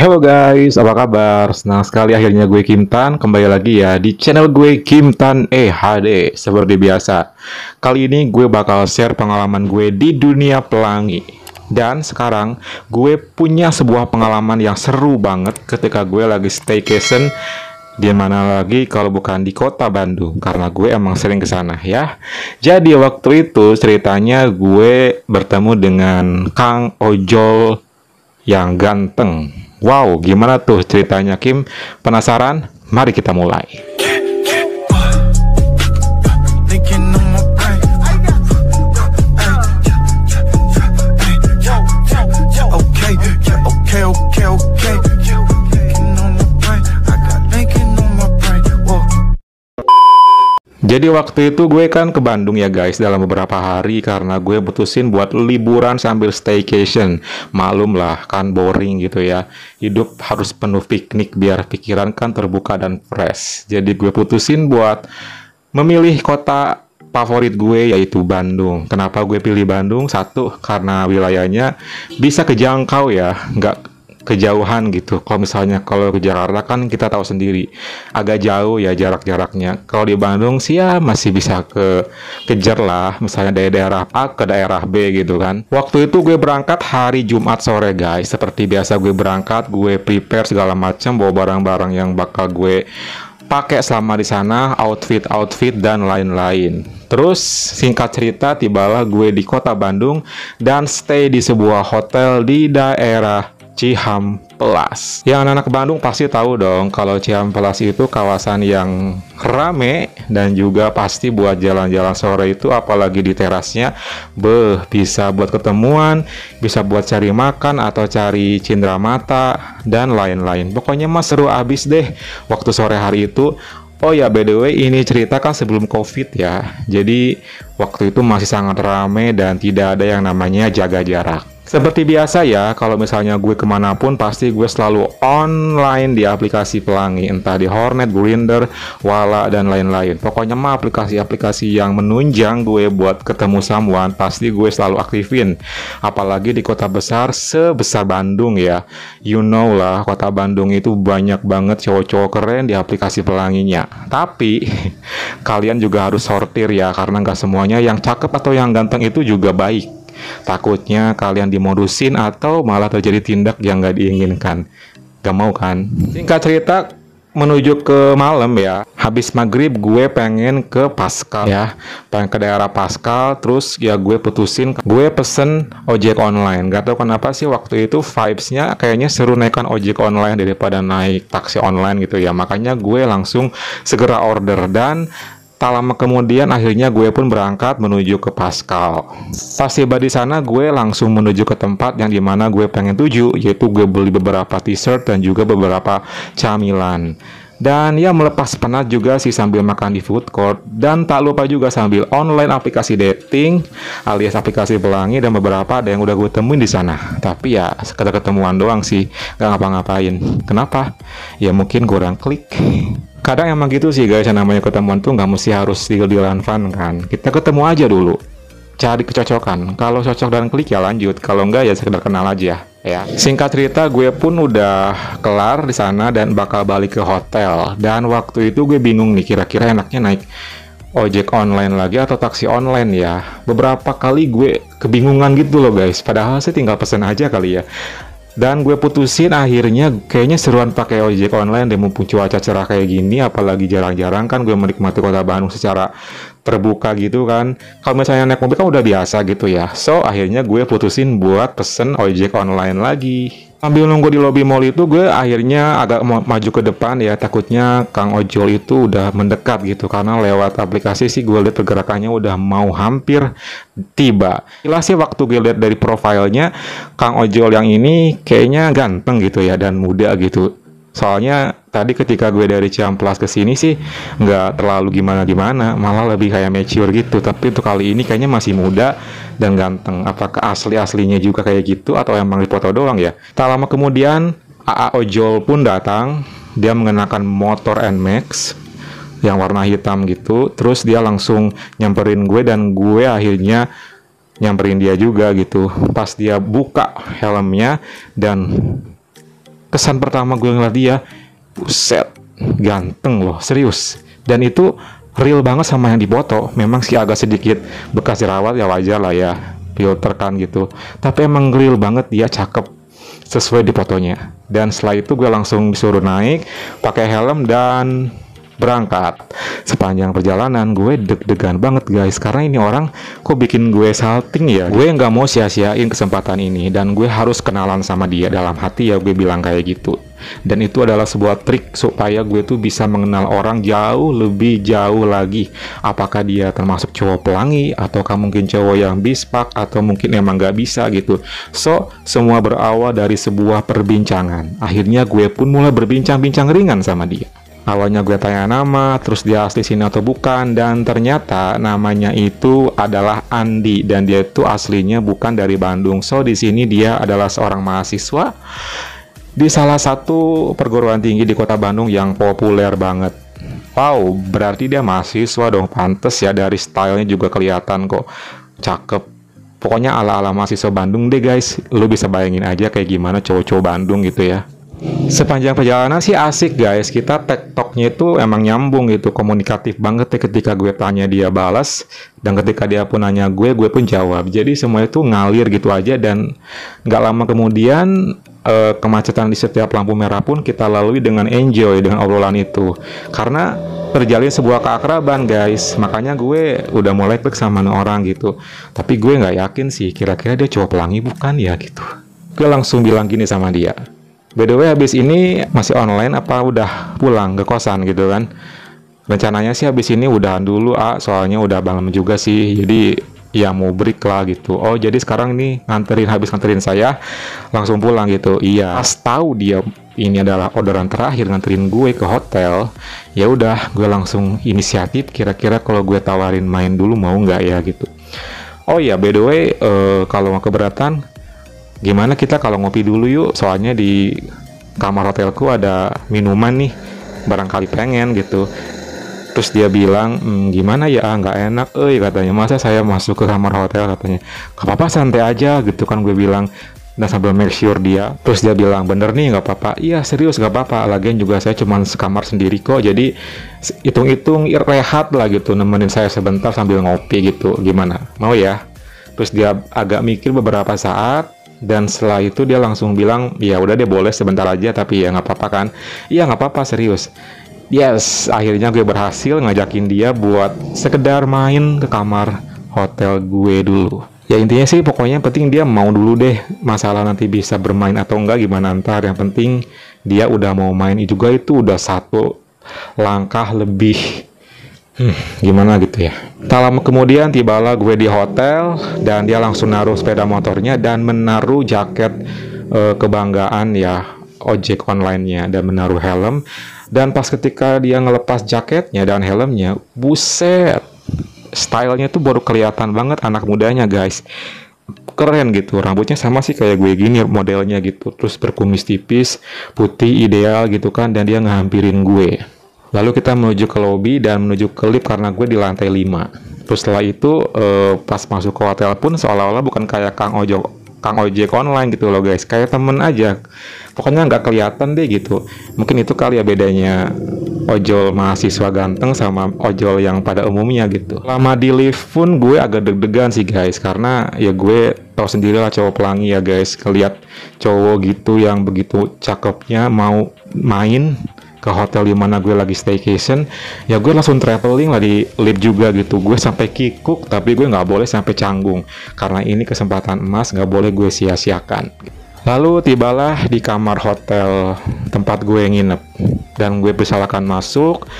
Hello guys, apa kabar? Senang sekali akhirnya gue Kimtan kembali lagi ya di channel gue Kimtan HD. Seperti biasa, kali ini gue bakal share pengalaman gue di dunia pelangi. Dan sekarang gue punya sebuah pengalaman yang seru banget ketika gue lagi staycation. Di mana lagi kalau bukan di kota Bandung, karena gue emang sering ke sana ya. Jadi waktu itu ceritanya gue bertemu dengan Kang Ojol yang ganteng. Wow, gimana tuh ceritanya, Kim? Penasaran? Mari kita mulai. Jadi waktu itu gue kan ke Bandung ya guys dalam beberapa hari karena gue putusin buat liburan sambil staycation. Malum lah kan boring gitu ya. Hidup harus penuh piknik biar pikiran kan terbuka dan fresh. Jadi gue putusin buat memilih kota favorit gue yaitu Bandung. Kenapa gue pilih Bandung? Satu, karena wilayahnya bisa kejangkau ya, nggak kejauhan gitu. Kalau ke Jakarta kan kita tahu sendiri agak jauh ya jarak-jaraknya. Kalau di Bandung sih ya masih bisa kejar lah, misalnya dari daerah A ke daerah B gitu kan. Waktu itu gue berangkat hari Jumat sore guys. Seperti biasa gue berangkat, gue prepare segala macam, bawa barang-barang yang bakal gue pakai selama di sana, outfit dan lain-lain. Terus singkat cerita tibalah gue di kota Bandung dan stay di sebuah hotel di daerah Cihampelas. Yang anak-anak Bandung pasti tahu dong kalau Cihampelas itu kawasan yang rame dan juga pasti buat jalan-jalan sore itu apalagi di terasnya bisa buat ketemuan, bisa buat cari makan atau cari cindera mata dan lain-lain. Pokoknya mas seru abis deh waktu sore hari itu. Oh ya, by the way, ini cerita kan sebelum COVID ya. Jadi waktu itu masih sangat rame dan tidak ada yang namanya jaga jarak. Seperti biasa ya, kalau misalnya gue kemanapun pasti gue selalu online di aplikasi pelangi, entah di Hornet, Grindr, Wala, dan lain-lain. Pokoknya mah aplikasi-aplikasi yang menunjang gue buat ketemu someone, pasti gue selalu aktifin. Apalagi di kota besar sebesar Bandung ya. You know lah, kota Bandung itu banyak banget cowok-cowok keren di aplikasi pelanginya. Tapi, kalian juga harus sortir ya, karena nggak semuanya yang cakep atau yang ganteng itu juga baik. Takutnya kalian dimodusin atau malah terjadi tindak yang gak diinginkan. Gak mau kan? Singkat cerita, menuju ke malam ya. Habis maghrib gue pengen ke Paskal ya. Pengen ke daerah Paskal. Terus ya gue putusin, gue pesen ojek online. Gak tau kenapa sih waktu itu vibes-nya kayaknya seru naikkan ojek online daripada naik taksi online gitu ya. Makanya gue langsung segera order dan tak lama kemudian akhirnya gue pun berangkat menuju ke Paskal. Pas tiba di sana gue langsung menuju ke tempat yang dimana gue pengen tuju, yaitu gue beli beberapa t-shirt dan juga beberapa camilan. Dan ya melepas penat juga sih sambil makan di food court. Dan tak lupa juga sambil online aplikasi dating alias aplikasi pelangi dan beberapa ada yang udah gue temuin di sana. Tapi ya sekedar ketemuan doang sih, gak ngapa-ngapain. Kenapa? Ya mungkin kurang klik. Kadang emang gitu sih guys, yang namanya ketemuan tuh nggak mesti harus deal-dealan fun kan. Kita ketemu aja dulu, cari kecocokan. Kalau cocok dan klik ya lanjut, kalau enggak ya sekedar kenal aja ya. Singkat cerita gue pun udah kelar di sana dan bakal balik ke hotel. Dan waktu itu gue bingung nih kira-kira enaknya naik ojek online lagi atau taksi online ya. Beberapa kali gue kebingungan gitu loh guys, padahal sih tinggal pesen aja kali ya. Dan gue putusin akhirnya kayaknya seruan pakai ojek online deh mumpung cuaca cerah kayak gini, apalagi jarang-jarang kan gue menikmati kota Bandung secara terbuka gitu kan. Kalau misalnya naik mobil kan udah biasa gitu ya. So akhirnya gue putusin buat pesen ojek online lagi. Sambil nunggu di lobi mall itu gue akhirnya agak maju ke depan ya, takutnya Kang Ojol itu udah mendekat gitu karena lewat aplikasi sih gue lihat pergerakannya udah mau hampir tiba. Jelas sih waktu gue lihat dari profilnya Kang Ojol yang ini kayaknya ganteng gitu ya dan muda gitu. Soalnya tadi ketika gue dari Ciamplas ke sini sih nggak terlalu gimana-gimana, malah lebih kayak mature gitu. Tapi untuk kali ini kayaknya masih muda dan ganteng. Apakah asli-aslinya juga kayak gitu atau emang di foto doang ya? Tak lama kemudian AA Ojol pun datang. Dia mengenakan motor NMAX yang warna hitam gitu. Terus dia langsung nyamperin gue dan gue akhirnya nyamperin dia juga gitu. Pas dia buka helmnya dan kesan pertama gue ngeliat dia, buset, ganteng loh, serius. Dan itu real banget sama yang dipoto. Memang sih agak sedikit bekas jerawat ya, wajar lah ya, filter kan gitu. Tapi emang real banget, dia cakep sesuai di fotonya. Dan setelah itu gue langsung disuruh naik, pakai helm dan berangkat. Sepanjang perjalanan gue deg-degan banget guys, karena ini orang kok bikin gue salting ya. Gue nggak mau sia-siain kesempatan ini dan gue harus kenalan sama dia. Dalam hati ya gue bilang kayak gitu. Dan itu adalah sebuah trik supaya gue tuh bisa mengenal orang jauh lebih jauh lagi. Apakah dia termasuk cowok pelangi, ataukah mungkin cowok yang bispak, atau mungkin emang nggak bisa gitu. So, semua berawal dari sebuah perbincangan. Akhirnya gue pun mulai berbincang-bincang ringan sama dia. Awalnya gue tanya nama, terus dia asli sini atau bukan, dan ternyata namanya itu adalah Andi, dan dia itu aslinya bukan dari Bandung. So, di sini dia adalah seorang mahasiswa di salah satu perguruan tinggi di kota Bandung yang populer banget. Wow, berarti dia mahasiswa dong, pantes ya, dari stylenya juga kelihatan kok cakep. Pokoknya ala-ala mahasiswa Bandung deh guys. Lu bisa bayangin aja kayak gimana cowok-cowok Bandung gitu ya. Sepanjang perjalanan sih asik guys, kita tektoknya itu emang nyambung gitu, komunikatif banget ya. Ketika gue tanya dia balas, dan ketika dia pun nanya gue pun jawab. Jadi semua itu ngalir gitu aja, dan nggak lama kemudian kemacetan di setiap lampu merah pun kita lalui dengan enjoy dengan obrolan itu, karena terjalin sebuah keakraban guys. Makanya gue udah mulai klik sama orang gitu, tapi gue nggak yakin sih kira-kira dia cowok pelangi bukan ya gitu. Gue langsung bilang gini sama dia, by the way, habis ini masih online apa udah pulang ke kosan gitu kan? Rencananya sih habis ini udahan dulu, soalnya udah malam juga sih. Jadi ya mau break lah gitu. Oh, jadi sekarang ini habis nganterin saya langsung pulang gitu. Iya. Pas tahu dia ini adalah orderan terakhir nganterin gue ke hotel, ya udah gue langsung inisiatif. Kira-kira kalau gue tawarin main dulu mau nggak ya gitu. Oh ya, by the way, kalau mau keberatan, gimana kita kalau ngopi dulu yuk, soalnya di kamar hotelku ada minuman nih, barangkali pengen gitu. Terus dia bilang, gimana ya, nggak enak, katanya, masa saya masuk ke kamar hotel, katanya. Gak apa-apa, santai aja gitu kan, gue bilang. Dan sambil make sure dia, terus dia bilang, bener nih, nggak apa-apa. Iya serius, nggak apa-apa, lagian juga saya cuma sekamar sendiri kok, jadi hitung-hitung rehat lah gitu, nemenin saya sebentar sambil ngopi gitu, gimana, mau ya? Terus dia agak mikir beberapa saat, dan setelah itu dia langsung bilang, ya udah deh, boleh sebentar aja, tapi ya nggak apa-apa kan? Iya nggak apa-apa, serius. Yes, akhirnya gue berhasil ngajakin dia buat sekedar main ke kamar hotel gue dulu. Ya intinya sih pokoknya yang penting dia mau dulu deh. Masalah nanti bisa bermain atau enggak gimana ntar, yang penting dia udah mau main juga, itu udah satu langkah lebih. Gimana gitu ya. Tak lama kemudian tibalah gue di hotel, dan dia langsung naruh sepeda motornya dan menaruh jaket kebanggaan ya ojek online-nya, dan menaruh helm. Dan pas ketika dia ngelepas jaketnya dan helmnya, buset, stylenya tuh baru kelihatan banget anak mudanya guys. Keren gitu, rambutnya sama sih kayak gue gini modelnya gitu, terus berkumis tipis, putih ideal gitu kan, dan dia ngehampirin gue. Lalu kita menuju ke lobby dan menuju ke lift karena gue di lantai 5. Terus setelah itu pas masuk ke hotel pun seolah-olah bukan kayak Kang ojek online gitu loh guys, kayak temen aja. Pokoknya nggak kelihatan deh gitu. Mungkin itu kali ya bedanya ojol mahasiswa ganteng sama ojol yang pada umumnya gitu. Lama di lift pun gue agak deg-degan sih guys, karena ya gue tahu sendiri lah cowok pelangi ya guys. Ngeliat cowok gitu yang begitu cakepnya mau main ke hotel di mana gue lagi staycation, ya gue langsung traveling lah di lift juga gitu. Gue sampai kikuk, tapi gue nggak boleh sampai canggung, karena ini kesempatan emas, nggak boleh gue sia-siakan. Lalu tibalah di kamar hotel tempat gue nginep, dan gue persilakan masuk.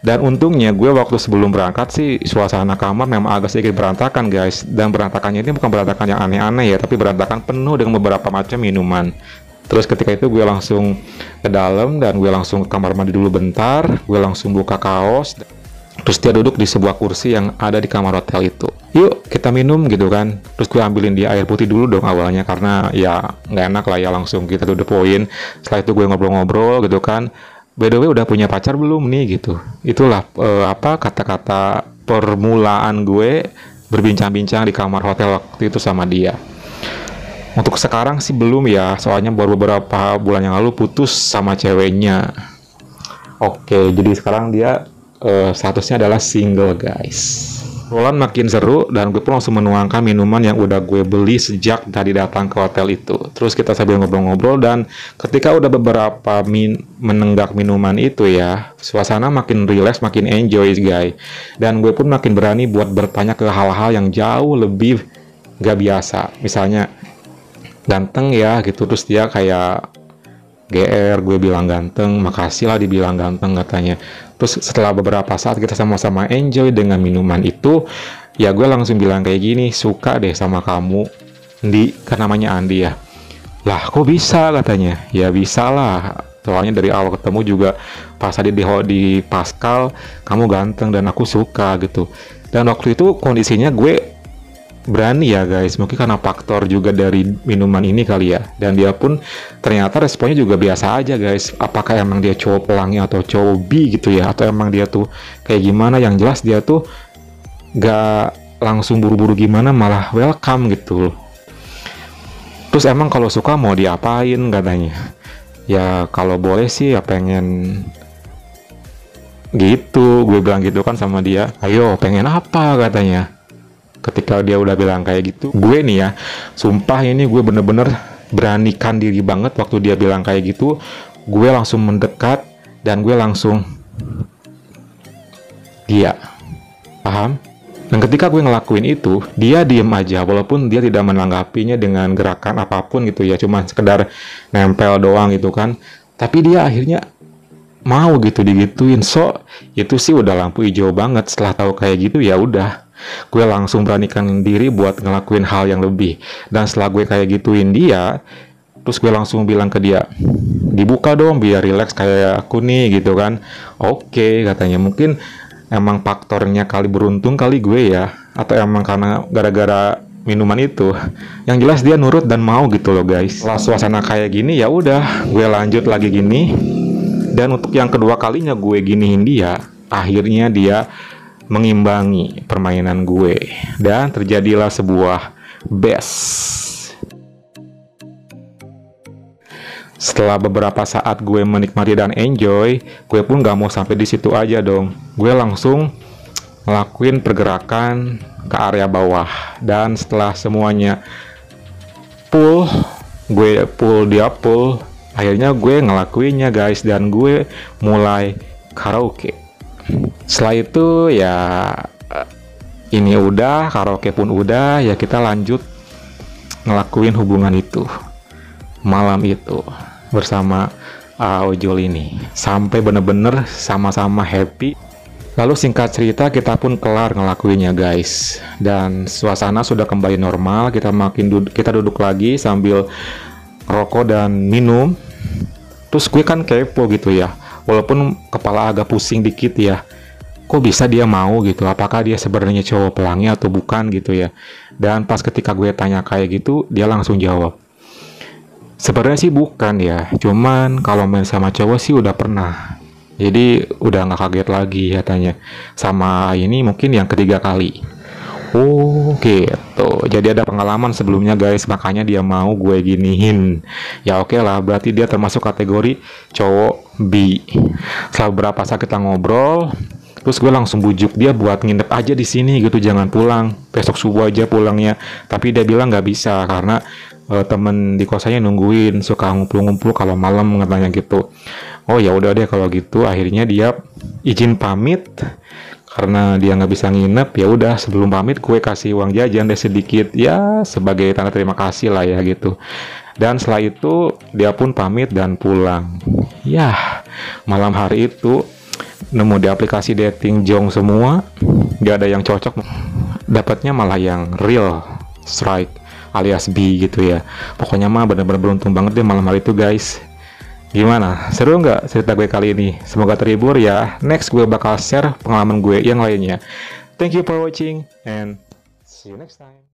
Dan untungnya gue waktu sebelum berangkat sih suasana kamar memang agak sedikit berantakan guys. Dan berantakannya ini bukan berantakan yang aneh-aneh ya, tapi berantakan penuh dengan beberapa macam minuman. Terus ketika itu gue langsung ke dalam, dan gue langsung ke kamar mandi dulu bentar. Gue langsung buka kaos, terus dia duduk di sebuah kursi yang ada di kamar hotel itu. Yuk kita minum gitu kan. Terus gue ambilin dia air putih dulu dong awalnya, karena ya nggak enak lah ya langsung kita to the point. Setelah itu gue ngobrol-ngobrol gitu kan. By the way, udah punya pacar belum nih gitu. Itulah kata-kata permulaan gue berbincang-bincang di kamar hotel waktu itu sama dia. Untuk sekarang sih belum ya, soalnya baru beberapa bulan yang lalu putus sama ceweknya. Oke, jadi sekarang dia statusnya adalah single, guys. Obrolan makin seru dan gue pun langsung menuangkan minuman yang udah gue beli sejak tadi datang ke hotel itu. Terus kita sambil ngobrol-ngobrol dan ketika udah beberapa menenggak minuman itu ya, suasana makin relax, makin enjoy, guys. Dan gue pun makin berani buat bertanya ke hal-hal yang jauh lebih gak biasa. Misalnya, ganteng ya gitu, terus dia kayak GR, gue bilang ganteng, makasih lah dibilang ganteng katanya. Terus setelah beberapa saat kita sama-sama enjoy dengan minuman itu, ya gue langsung bilang kayak gini, suka deh sama kamu, Andi, kan namanya Andi ya. Lah kok bisa katanya, ya bisa lah, soalnya dari awal ketemu juga pas tadi di Pascal, kamu ganteng dan aku suka gitu. Dan waktu itu kondisinya gue berani ya guys, mungkin karena faktor juga dari minuman ini kali ya. Dan dia pun ternyata responnya juga biasa aja guys. Apakah emang dia cowok pelangi atau cowok bi gitu ya, atau emang dia tuh kayak gimana, yang jelas dia tuh gak langsung buru-buru gimana, malah welcome gitu. Terus emang kalau suka mau diapain katanya. Ya kalau boleh sih ya pengen gitu, gue bilang gitu kan sama dia. Ayo pengen apa katanya. Ketika dia udah bilang kayak gitu, gue nih ya, sumpah ini gue bener-bener beranikan diri banget. Waktu dia bilang kayak gitu, gue langsung mendekat dan gue langsung dia paham. Dan ketika gue ngelakuin itu, dia diem aja walaupun dia tidak menanggapinya dengan gerakan apapun gitu ya, cuma sekedar nempel doang gitu kan. Tapi dia akhirnya mau gitu digituin. So itu sih udah lampu hijau banget. Setelah tahu kayak gitu ya udah, gue langsung beranikan diri buat ngelakuin hal yang lebih. Dan setelah gue kayak gituin dia, terus gue langsung bilang ke dia, dibuka dong biar relax kayak aku nih gitu kan. Oke katanya, mungkin emang faktornya kali beruntung kali gue ya, atau emang karena gara-gara minuman itu. Yang jelas dia nurut dan mau gitu loh guys. Setelah suasana kayak gini ya udah, gue lanjut lagi gini. Dan untuk yang kedua kalinya gue giniin dia, akhirnya dia mengimbangi permainan gue dan terjadilah sebuah best. Setelah beberapa saat gue menikmati dan enjoy, gue pun gak mau sampai di situ aja dong. Gue langsung ngelakuin pergerakan ke area bawah, dan setelah semuanya pull, gue pull dia pull, akhirnya gue ngelakuinnya guys, dan gue mulai karaoke. Setelah itu ya ini udah, karaoke pun udah, ya kita lanjut ngelakuin hubungan itu malam itu bersama ojol ini sampai bener-bener sama-sama happy. Lalu singkat cerita kita pun kelar ngelakuinnya guys, dan suasana sudah kembali normal. Kita duduk lagi sambil rokok dan minum. Terus gue kan kepo gitu ya, walaupun kepala agak pusing dikit ya, kok bisa dia mau gitu, apakah dia sebenarnya cowok pelangi atau bukan gitu ya. Dan pas ketika gue tanya kayak gitu, dia langsung jawab, sebenarnya sih bukan ya, cuman kalau main sama cowok sih udah pernah, jadi udah nggak kaget lagi katanya. Sama ini mungkin yang ketiga kali. Oh gitu, jadi ada pengalaman sebelumnya guys, makanya dia mau gue giniin. Ya oke lah, berarti dia termasuk kategori cowok B. Setelah beberapa saat kita ngobrol, terus gue langsung bujuk dia buat nginep aja di sini gitu, jangan pulang, besok subuh aja pulangnya. Tapi dia bilang nggak bisa karena temen di kosannya nungguin, suka ngumpul-ngumpul kalau malam katanya gitu. Oh ya udah deh kalau gitu, akhirnya dia izin pamit. Karena dia nggak bisa nginep, ya udah sebelum pamit gue kasih uang jajan deh sedikit ya, sebagai tanda terima kasih lah ya gitu. Dan setelah itu dia pun pamit dan pulang. Ya malam hari itu nemu di aplikasi dating jong semua, nggak ada yang cocok, dapatnya malah yang real strike alias B gitu ya. Pokoknya mah bener-bener beruntung banget deh malam hari itu guys. Gimana? Seru nggak cerita gue kali ini? Semoga terhibur ya. Next gue bakal share pengalaman gue yang lainnya. Thank you for watching and see you next time.